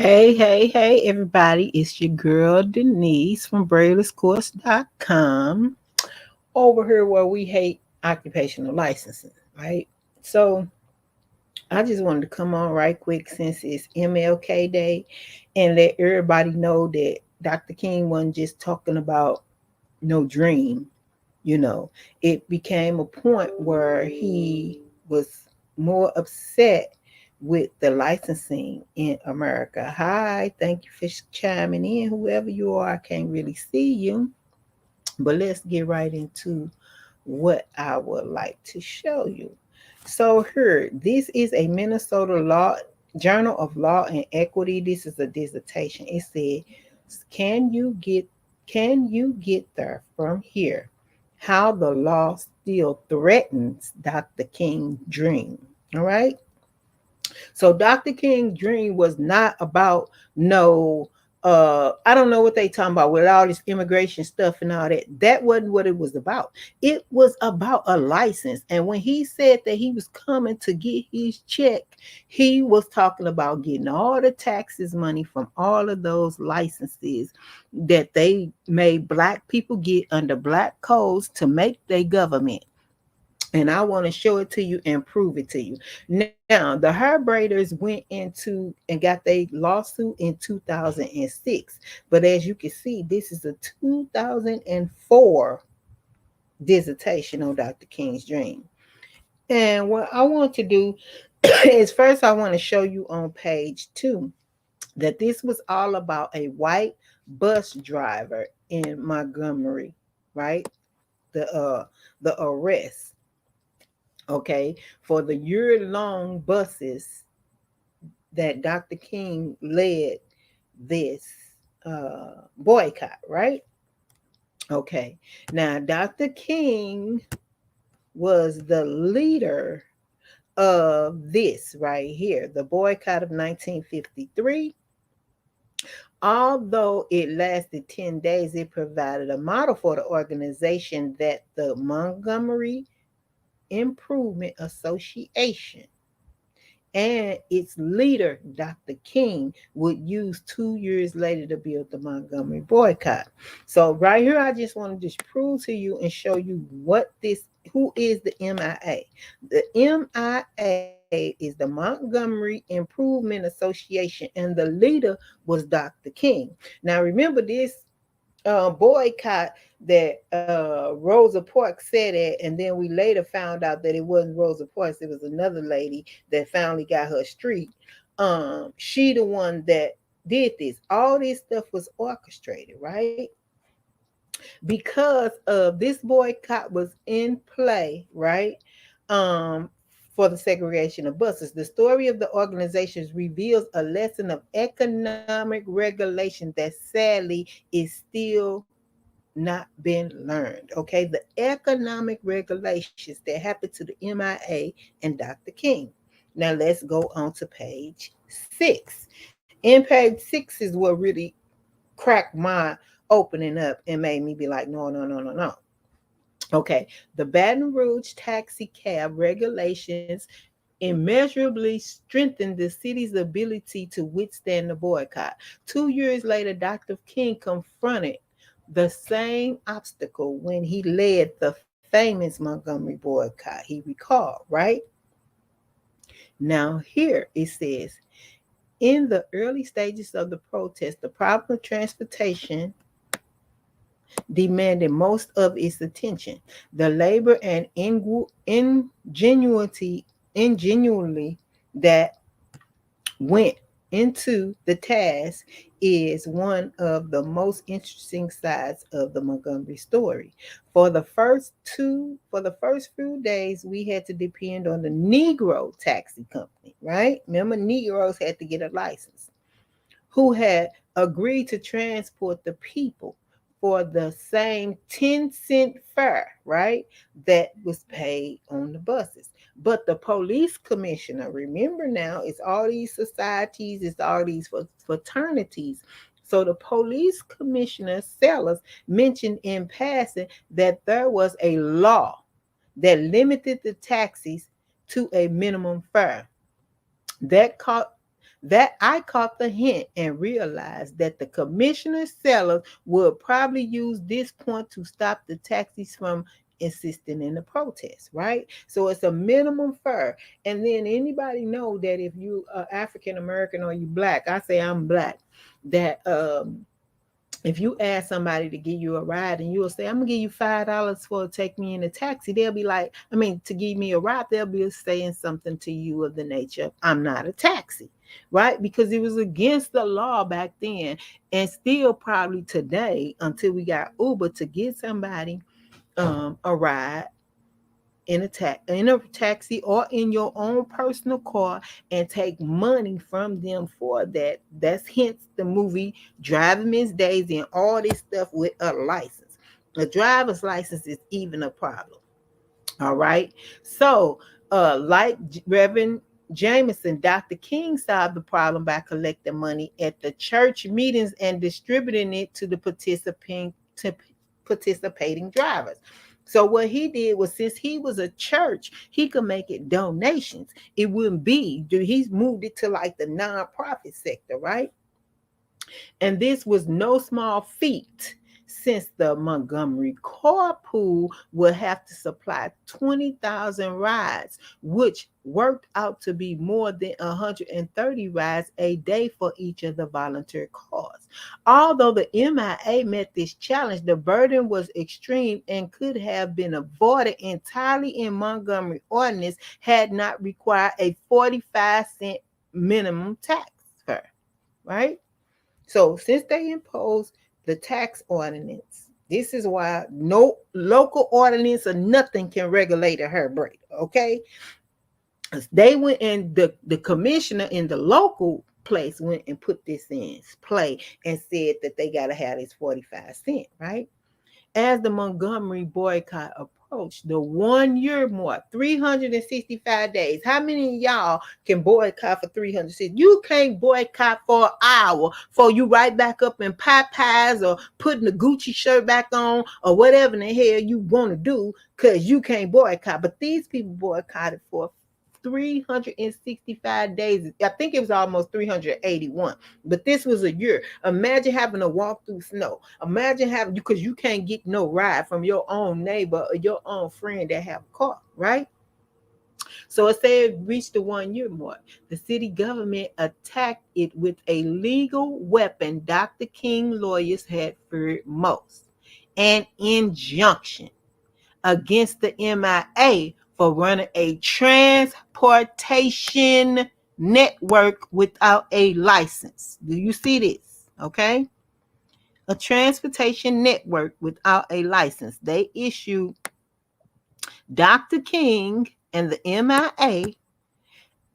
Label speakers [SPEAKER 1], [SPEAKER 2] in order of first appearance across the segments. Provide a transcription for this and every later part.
[SPEAKER 1] Hey, everybody. It's your girl Denise from BraidlessCourse.com over here where we hate occupational licensing, right? So I just wanted to come on right quick since it's MLK Day and let everybody know that Dr. King wasn't just talking about no dream, you know. It became a point where he was more upset with the licensing in America. Hi, thank you for chiming in. Whoever you are, I can't really see you. But let's get right into what I would like to show you. So here, this is a Minnesota Law Journal of Law and Equity. This is a dissertation. It said, "Can you get there from here? How the law still threatens Dr. King's dream." All right. So Dr. King's dream was not about no I don't know what they talking about with all this immigration stuff and all that. That wasn't what it was about. It was about a license. And when he said that he was coming to get his check, he was talking about getting all the taxes money from all of those licenses that they made black people get under black codes to make their government, and I want to show it to you and prove it to you. Now, the hair braiders went into and got their lawsuit in 2006, but as you can see, this is a 2004 dissertation on Dr. King's dream. And what I want to do is first, I want to show you on page 2 that this was all about a white bus driver in Montgomery, right? The arrest, okay, for the year-long buses that Dr. King led this boycott, right? Okay, now Dr. King was the leader of this right here, the boycott of 1953. Although it lasted 10 days, it provided a model for the organization that the Montgomery Improvement Association and its leader, Dr. King, would use 2 years later to build the Montgomery boycott. So right here, I just want to just prove to you and show you who is the MIA. The MIA is the Montgomery Improvement Association, and the leader was Dr. King. Now remember this boycott that Rosa Parks said it, and then we later found out that it wasn't Rosa Parks; it was another lady that finally got her street. She the one that did this. All this stuff was orchestrated, right? Because of this boycott was in play, right? Um, for the segregation of buses. The story of the organizations reveals a lesson of economic regulation that sadly is still not been learned. Okay, the economic regulations that happened to the MIA and Dr. King. Now let's go on to page 6. In page 6 is what really cracked my opening up and made me be like, no, no, no, no, no. Okay, the Baton Rouge taxi cab regulations immeasurably strengthened the city's ability to withstand the boycott. 2 years later, Dr. King confronted the same obstacle when he led the famous Montgomery boycott. He recalled, right? Now, here it says, in the early stages of the protest, the problem of transportation demanded most of its attention. The labor and ingenuity that went into the task is one of the most interesting sides of the Montgomery story. For the first few days, we had to depend on the Negro taxi company, right? Remember, Negroes had to get a license, who had agreed to transport the people for the same 10-cent fare, right, that was paid on the buses. But the police commissioner, remember now, it's all these societies, it's all these fraternities. So the police commissioner, Sellers, mentioned in passing that there was a law that limited the taxis to a minimum fare. That caught That I caught the hint and realized that the commissioner sellers would probably use this point to stop the taxis from insisting in the protest, right? So it's a minimum fare. And then anybody know that if you are African American or you black, I say I'm black, that if you ask somebody to give you a ride and you'll say, I'm gonna give you $5 for take me in a taxi, they'll be like, I mean, to give me a ride, they'll be saying something to you of the nature, I'm not a taxi, right? Because it was against the law back then, and still probably today, until we got Uber, to get somebody a ride in a taxi or in your own personal car and take money from them for that. That's hence the movie Driving Miss Daisy and all this stuff with a license. A driver's license is even a problem. All right. So, like Reverend Jameson, Dr. King solved the problem by collecting money at the church meetings and distributing it to the participating drivers. So what he did was, since he was a church, he could make it donations. It wouldn't be, he's moved it to like the nonprofit sector, right? And this was no small feat, since the Montgomery Carpool would have to supply 20,000 rides, which worked out to be more than 130 rides a day for each of the volunteer cars. Although the MIA met this challenge, the burden was extreme and could have been avoided entirely in Montgomery ordinance had not required a 45-cent minimum tax fare, right? So since they imposed the tax ordinance, this is why no local ordinance or nothing can regulate a hair braid. Okay. They went, and the commissioner in the local place went and put this in play and said that they got to have this 45 cent, right? As the Montgomery boycott approached the 1 year mark, 365 days. How many of y'all can boycott for 360? You can't boycott for an hour before you right back up in Popeyes or putting the Gucci shirt back on or whatever in the hell you want to do, because you can't boycott. But these people boycotted for 365 days. I think it was almost 381, but this was a year. Imagine having to walk through snow. Imagine having, because you can't get no ride from your own neighbor or your own friend that have a car, right? So it said it reached the 1 year mark. The city government attacked it with a legal weapon Dr. King lawyers had feared most: an injunction against the MIA for running a transportation network without a license. Do you see this? Okay. A transportation network without a license. They issued Dr. King and the MIA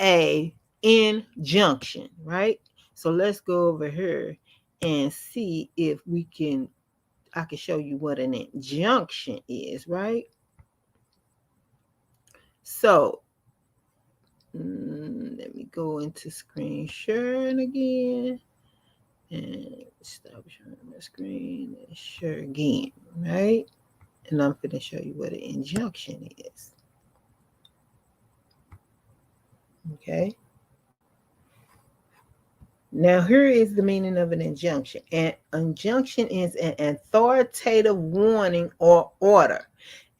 [SPEAKER 1] a injunction, right? So let's go over here and see if I can show you what an injunction is, right? So let me go into screen sharing again and stop sharing my screen and share again, right? And I'm going to show you what an injunction is. Okay. Now, here is the meaning of an injunction. An injunction is an authoritative warning or order,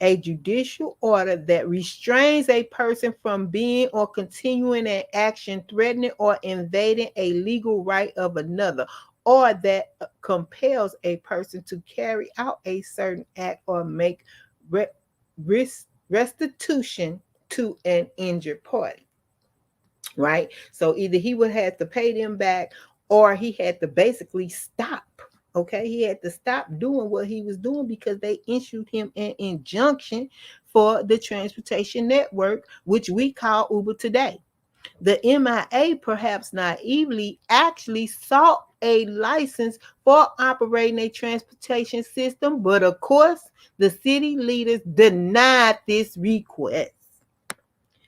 [SPEAKER 1] a judicial order that restrains a person from being or continuing an action threatening or invading a legal right of another, or that compels a person to carry out a certain act or make restitution to an injured party, right? So either he would have to pay them back, or he had to basically stop. Okay, he had to stop doing what he was doing because they issued him an injunction for the transportation network, which we call Uber today. The MIA, perhaps naively, actually sought a license for operating a transportation system, but of course, the city leaders denied this request.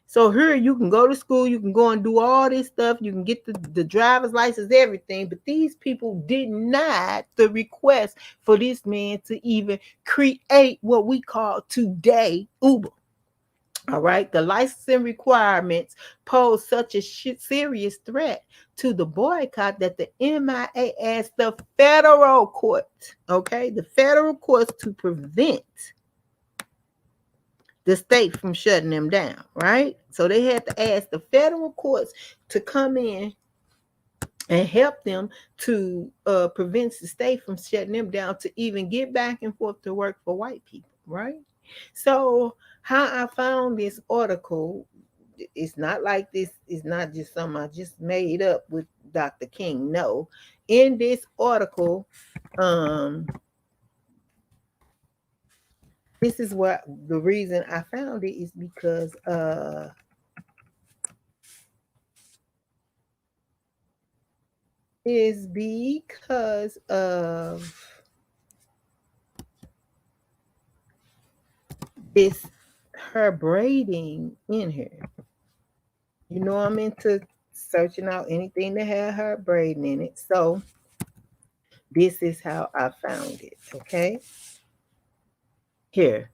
[SPEAKER 1] So here you can go to school, you can go and do all this stuff, you can get the driver's license, everything, but these people denied the request for this man to even create what we call today Uber. All right. The licensing requirements pose such a serious threat to the boycott that the MIA asked the federal courts, okay, the federal courts to prevent the state from shutting them down, right? So they had to ask the federal courts to come in and help them to prevent the state from shutting them down to even get back and forth to work for white people, right? So how I found this article, it's not like this is not just something I just made up with Dr. King. No, in this article, um, this is what the reason I found it is because of this her braiding in here. You know, I'm into searching out anything that had her braiding in it. So this is how I found it. Okay. Here.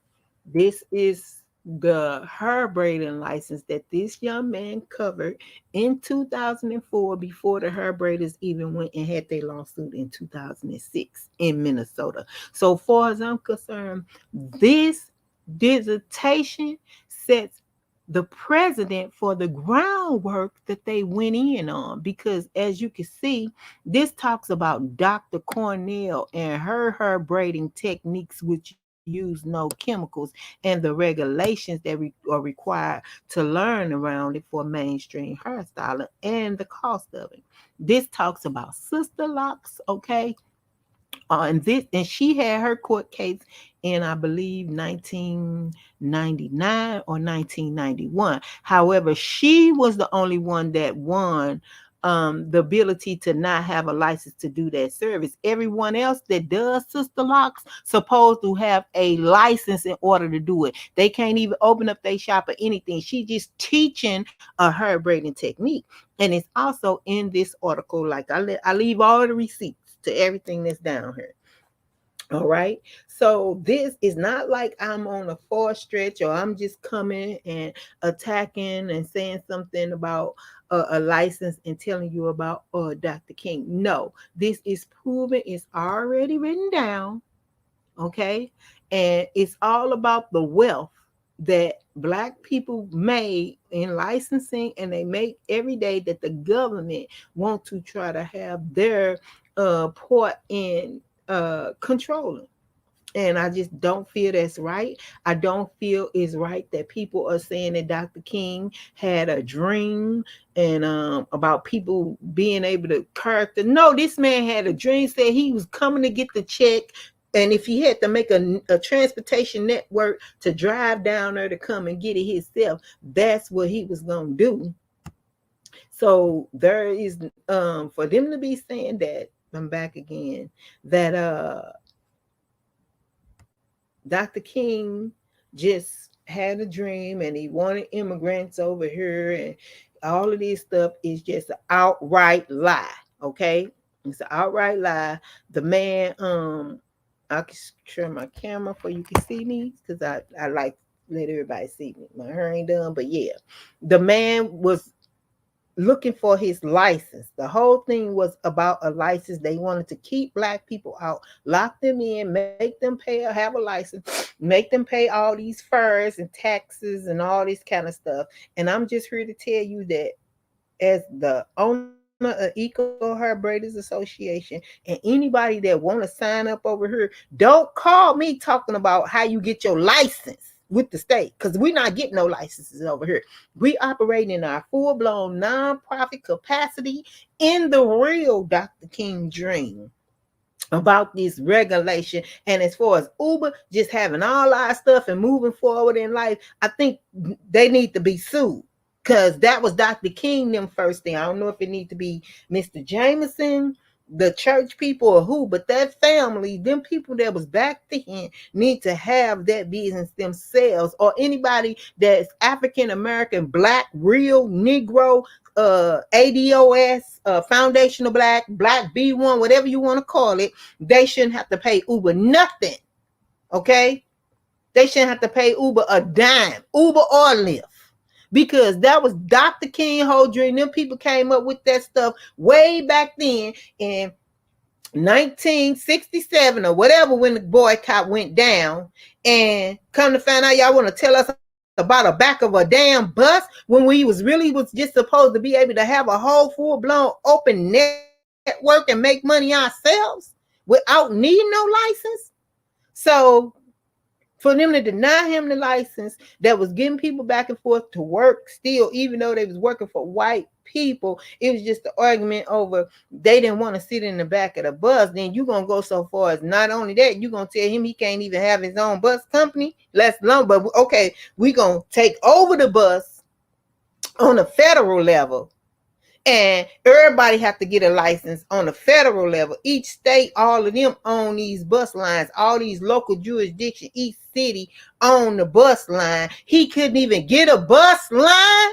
[SPEAKER 1] This is the her braiding license that this young man covered in 2004 before the her braiders even went and had their lawsuit in 2006 in Minnesota. So far as I'm concerned, this dissertation sets the precedent for the groundwork that they went in on, because as you can see, this talks about Dr. Cornell and her braiding techniques, which use no chemicals, and the regulations that are required to learn around it for mainstream hairstyling and the cost of it. This talks about sister locks, okay? And she had her court case in, I believe, 1999 or 1991. However, she was the only one that won the ability to not have a license to do that service. Everyone else that does sister locks supposed to have a license in order to do it. They can't even open up their shop or anything. She just teaching a hair braiding technique, and it's also in this article. Like I leave all the receipts to everything that's down here. All right. So this is not like I'm on a far stretch or I'm just coming and attacking and saying something about a license and telling you about Dr. King. No, this is proven. It's already written down. Okay. And it's all about the wealth that Black people made in licensing, and they make every day that the government want to try to have their part in controlling. And I just don't feel that's right. I don't feel it's right that people are saying that Dr. King had a dream and about people being able to character. No, this man had a dream, said he was coming to get the check. And if he had to make a transportation network to drive down there to come and get it himself, that's what he was going to do. So there is, for them to be saying that, I'm back again, that Dr. King just had a dream and he wanted immigrants over here, and all of this stuff is just an outright lie. Okay, it's an outright lie. The man, I can share my camera for you can see me, because I like let everybody see me. My hair ain't done, but yeah, the man was looking for his license. The whole thing was about a license. They wanted to keep Black people out, lock them in, make them pay, have a license, make them pay all these furs and taxes and all this kind of stuff. And I'm just here to tell you that as the owner of Eco Hair Braiders Association, and anybody that want to sign up over here, don't call me talking about how you get your license with the state, because we're not getting no licenses over here. We operate in our full-blown nonprofit capacity in the real Dr. King dream about this regulation. And as far as Uber just having all our stuff and moving forward in life, I think they need to be sued, because that was Dr. King them first thing. I don't know if it need to be Mr. Jameson, the church people, or who, but that family, them people that was back then, need to have that business themselves, or anybody that's African American, Black, real Negro, ADOS, foundational Black B1, whatever you want to call it, they shouldn't have to pay Uber nothing. Okay, They shouldn't have to pay Uber a dime, Uber or Lyft. Because that was Dr. King Holdren. Them people came up with that stuff way back then in 1967 or whatever, when the boycott went down. And come to find out, y'all want to tell us about the back of a damn bus when we was just supposed to be able to have a whole full-blown open network and make money ourselves without needing no license. So for them to deny him the license that was getting people back and forth to work still, even though they was working for white people, it was just the argument over they didn't want to sit in the back of the bus. Then you're going to go so far as not only that, you're going to tell him he can't even have his own bus company, less alone. But okay, we're going to take over the bus on a federal level. And everybody have to get a license on the federal level. Each state, all of them own these bus lines. All these local jurisdictions, each city own the bus line. He couldn't even get a bus line.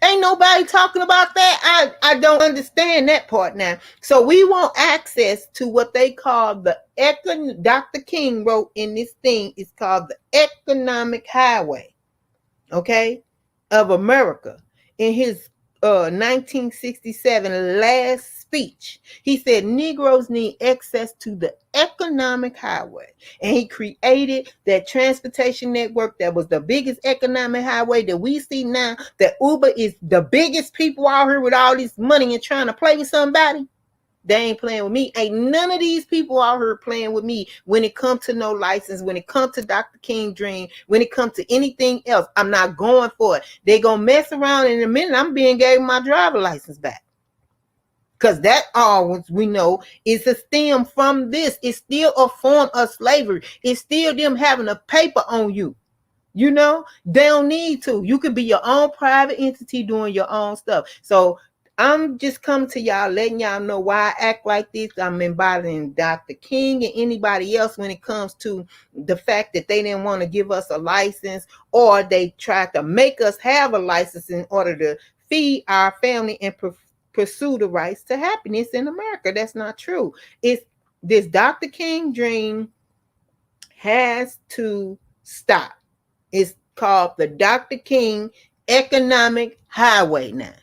[SPEAKER 1] Ain't nobody talking about that. I don't understand that part now. So we want access to what they call Dr. King wrote in this thing. It's called the Economic Highway, okay, of America. In his 1967 last speech, he said Negroes need access to the economic highway. And he created that transportation network that was the biggest economic highway that we see now, that Uber is the biggest people out here with all this money and trying to play with somebody. They ain't playing with me. Ain't none of these people out here playing with me when it comes to no license, when it comes to Dr. King Dream, when it comes to anything else. I'm not going for it. They gonna mess around in a minute. I'm being gave my driver license back. Because that all we know is a stem from this. It's still a form of slavery. It's still them having a paper on you. You know, they don't need to. You could be your own private entity doing your own stuff. So I'm just coming to y'all, letting y'all know why I act like this. I'm embodying Dr. King and anybody else when it comes to the fact that they didn't want to give us a license, or they tried to make us have a license in order to feed our family and pursue the rights to happiness in America. That's not true. It's this Dr. King Dream has to stop. It's called the Dr. King Economic Highway now.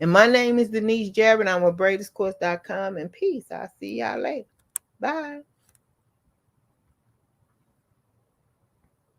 [SPEAKER 1] And my name is Denise Jarrett. I'm with BraidisCourse.com. And peace. I'll see y'all later. Bye.